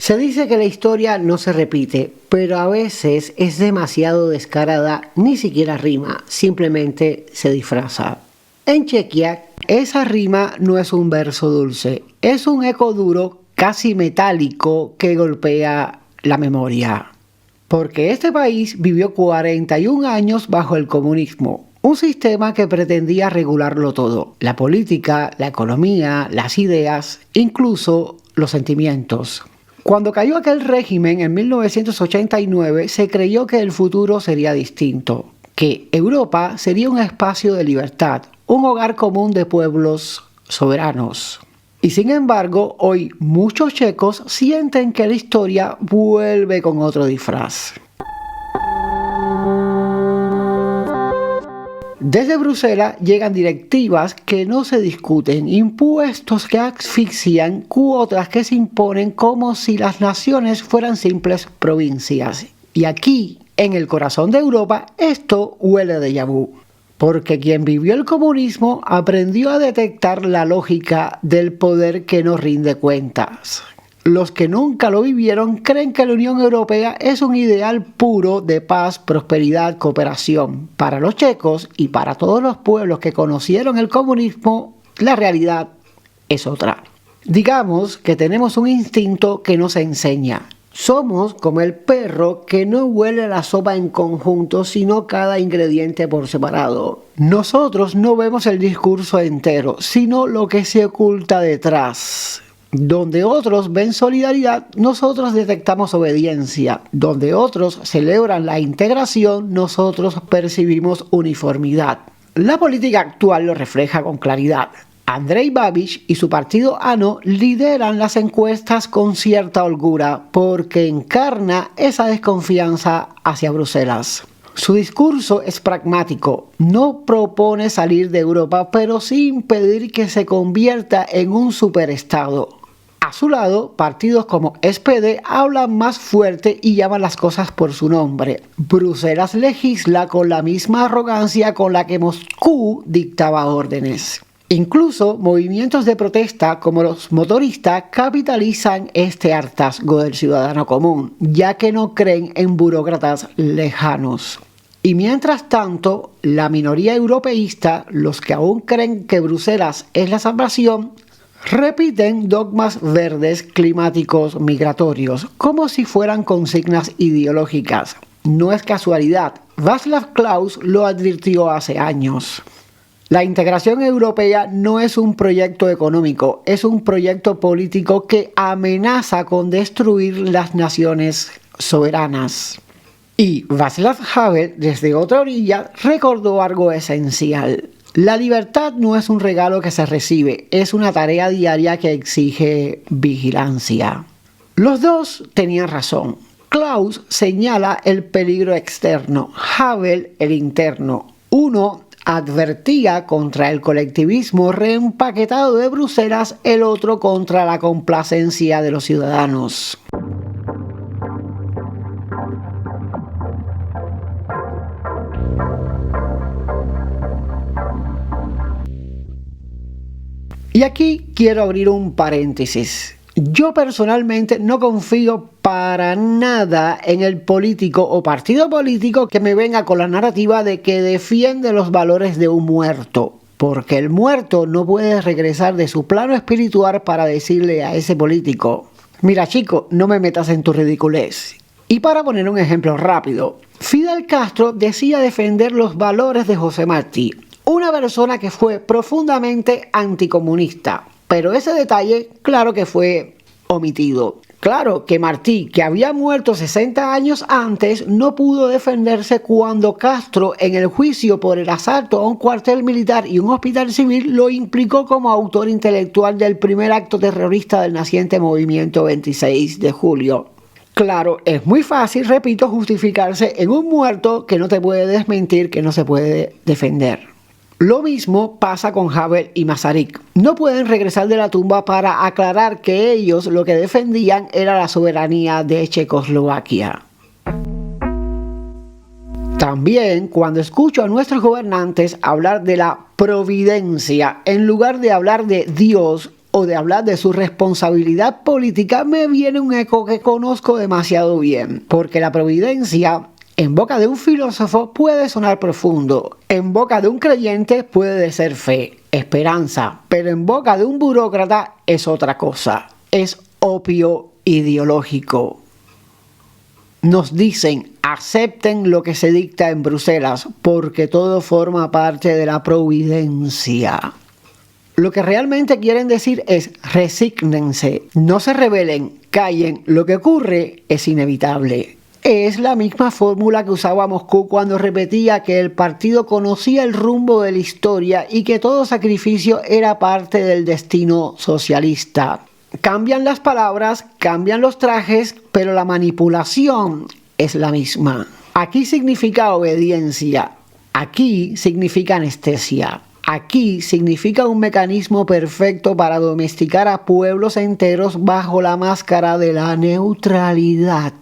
Se dice que la historia no se repite, pero a veces es demasiado descarada, ni siquiera rima, simplemente se disfraza. En Chequia, esa rima no es un verso dulce, es un eco duro, casi metálico, que golpea la memoria. Porque este país vivió 41 años bajo el comunismo, un sistema que pretendía regularlo todo: la política, la economía, las ideas, incluso los sentimientos. Cuando cayó aquel régimen en 1989, se creyó que el futuro sería distinto, que Europa sería un espacio de libertad, un hogar común de pueblos soberanos. Y sin embargo, hoy muchos checos sienten que la historia vuelve con otro disfraz. Desde Bruselas llegan directivas que no se discuten, impuestos que asfixian, cuotas que se imponen como si las naciones fueran simples provincias. Y aquí, en el corazón de Europa, esto huele a déjà vu. Porque quien vivió el comunismo aprendió a detectar la lógica del poder que no rinde cuentas. Los que nunca lo vivieron creen que la Unión Europea es un ideal puro de paz, prosperidad, cooperación. Para los checos y para todos los pueblos que conocieron el comunismo, la realidad es otra. Digamos que tenemos un instinto que nos enseña. Somos como el perro que no huele la sopa en conjunto, sino cada ingrediente por separado. Nosotros no vemos el discurso entero, sino lo que se oculta detrás. Donde otros ven solidaridad, nosotros detectamos obediencia. Donde otros celebran la integración, nosotros percibimos uniformidad. La política actual lo refleja con claridad. Andrej Babiš y su partido ANO lideran las encuestas con cierta holgura porque encarna esa desconfianza hacia Bruselas. Su discurso es pragmático, no propone salir de Europa, pero sí impedir que se convierta en un superestado. A su lado, partidos como SPD hablan más fuerte y llaman las cosas por su nombre. Bruselas legisla con la misma arrogancia con la que Moscú dictaba órdenes. Incluso movimientos de protesta como los motoristas capitalizan este hartazgo del ciudadano común, ya que no creen en burócratas lejanos. Y mientras tanto, la minoría europeísta, los que aún creen que Bruselas es la salvación, repiten dogmas verdes, climáticos, migratorios, como si fueran consignas ideológicas. No es casualidad, Václav Klaus lo advirtió hace años. La integración europea no es un proyecto económico, es un proyecto político que amenaza con destruir las naciones soberanas. Y Václav Havel, desde otra orilla, recordó algo esencial. La libertad no es un regalo que se recibe, es una tarea diaria que exige vigilancia. Los dos tenían razón. Klaus señala el peligro externo, Havel el interno. Uno advertía contra el colectivismo reempaquetado de Bruselas, el otro contra la complacencia de los ciudadanos. Y aquí quiero abrir un paréntesis. Yo personalmente no confío para nada en el político o partido político que me venga con la narrativa de que defiende los valores de un muerto, porque el muerto no puede regresar de su plano espiritual para decirle a ese político: mira chico, no me metas en tu ridiculez. Y para poner un ejemplo rápido, Fidel Castro decía defender los valores de José Martí, una persona que fue profundamente anticomunista. Pero ese detalle, claro que fue omitido. Claro que Martí, que había muerto 60 años antes, no pudo defenderse cuando Castro, en el juicio por el asalto a un cuartel militar y un hospital civil, lo implicó como autor intelectual del primer acto terrorista del naciente movimiento 26 de julio. Claro, es muy fácil, repito, justificarse en un muerto que no te puede desmentir, que no se puede defender. Lo mismo pasa con Havel y Masaryk. No pueden regresar de la tumba para aclarar que ellos lo que defendían era la soberanía de Checoslovaquia. También cuando escucho a nuestros gobernantes hablar de la providencia en lugar de hablar de Dios o de hablar de su responsabilidad política, me viene un eco que conozco demasiado bien, porque la providencia en boca de un filósofo puede sonar profundo, en boca de un creyente puede ser fe, esperanza, pero en boca de un burócrata es otra cosa, es opio ideológico. Nos dicen, acepten lo que se dicta en Bruselas, porque todo forma parte de la providencia. Lo que realmente quieren decir es resígnense, no se rebelen, callen, lo que ocurre es inevitable. Es la misma fórmula que usaba Moscú cuando repetía que el partido conocía el rumbo de la historia y que todo sacrificio era parte del destino socialista. Cambian las palabras, cambian los trajes, pero la manipulación es la misma. Aquí significa obediencia, aquí significa anestesia. Aquí significa un mecanismo perfecto para domesticar a pueblos enteros bajo la máscara de la neutralidad.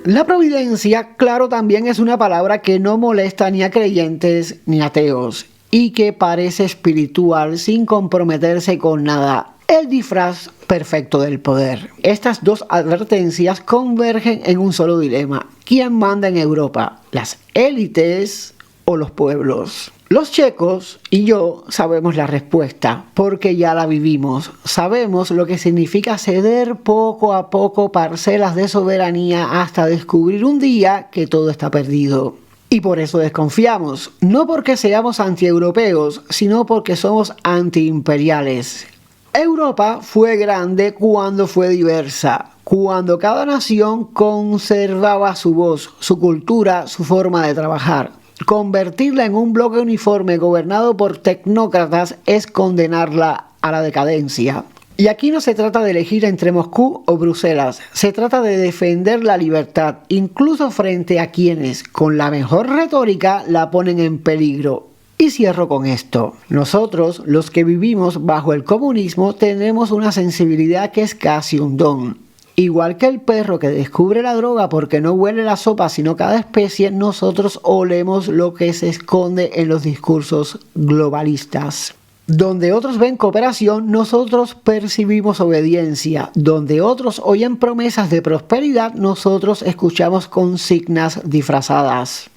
La providencia, claro, también es una palabra que no molesta ni a creyentes ni a ateos y que parece espiritual sin comprometerse con nada. El disfraz perfecto del poder. Estas dos advertencias convergen en un solo dilema. ¿Quién manda en Europa? ¿Las élites o los pueblos? Los checos y yo sabemos la respuesta, porque ya la vivimos. Sabemos lo que significa ceder poco a poco parcelas de soberanía hasta descubrir un día que todo está perdido. Y por eso desconfiamos, no porque seamos antieuropeos, sino porque somos antiimperiales. Europa fue grande cuando fue diversa, cuando cada nación conservaba su voz, su cultura, su forma de trabajar. Convertirla en un bloque uniforme gobernado por tecnócratas es condenarla a la decadencia. Y aquí no se trata de elegir entre Moscú o Bruselas, se trata de defender la libertad, incluso frente a quienes, con la mejor retórica, la ponen en peligro. Y cierro con esto. Nosotros, los que vivimos bajo el comunismo, tenemos una sensibilidad que es casi un don. Igual que el perro que descubre la droga porque no huele la sopa sino cada especie, nosotros olemos lo que se esconde en los discursos globalistas. Donde otros ven cooperación, nosotros percibimos obediencia. Donde otros oyen promesas de prosperidad, nosotros escuchamos consignas disfrazadas.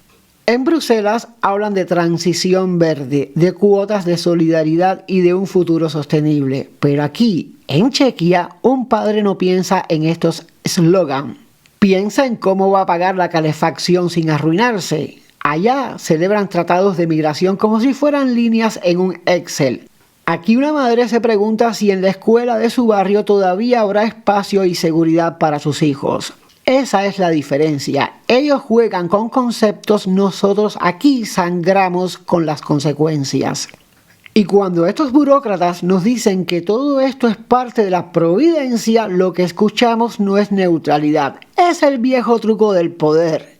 En Bruselas hablan de transición verde, de cuotas de solidaridad y de un futuro sostenible. Pero aquí, en Chequia, un padre no piensa en estos eslogan. Piensa en cómo va a pagar la calefacción sin arruinarse. Allá celebran tratados de migración como si fueran líneas en un Excel. Aquí una madre se pregunta si en la escuela de su barrio todavía habrá espacio y seguridad para sus hijos. Esa es la diferencia. Ellos juegan con conceptos, nosotros aquí sangramos con las consecuencias. Y cuando estos burócratas nos dicen que todo esto es parte de la providencia, lo que escuchamos no es neutralidad, es el viejo truco del poder.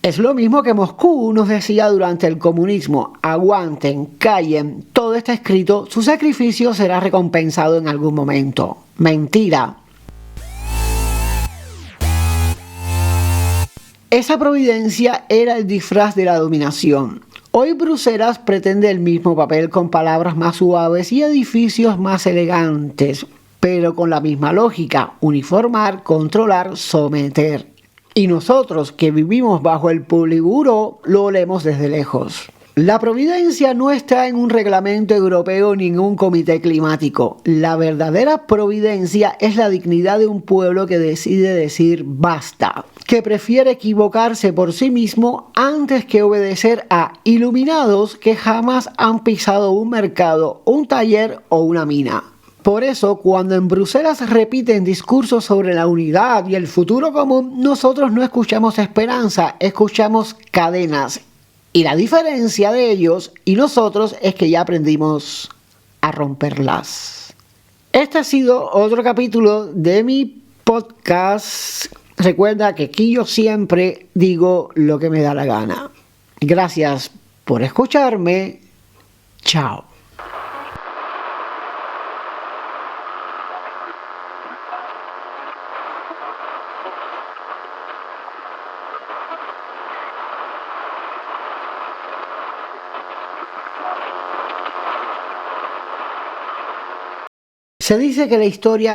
Es lo mismo que Moscú nos decía durante el comunismo: aguanten, callen, todo está escrito, su sacrificio será recompensado en algún momento. Mentira. Esa providencia era el disfraz de la dominación. Hoy Bruselas pretende el mismo papel con palabras más suaves y edificios más elegantes, pero con la misma lógica: uniformar, controlar, someter. Y nosotros, que vivimos bajo el Politburó, lo olemos desde lejos. La providencia no está en un reglamento europeo ni en un comité climático. La verdadera providencia es la dignidad de un pueblo que decide decir basta, que prefiere equivocarse por sí mismo antes que obedecer a iluminados que jamás han pisado un mercado, un taller o una mina. Por eso, cuando en Bruselas repiten discursos sobre la unidad y el futuro común, nosotros no escuchamos esperanza, escuchamos cadenas. Y la diferencia de ellos y nosotros es que ya aprendimos a romperlas. Este ha sido otro capítulo de mi podcast. Recuerda que aquí yo siempre digo lo que me da la gana. Gracias por escucharme. Chao. Se dice que la historia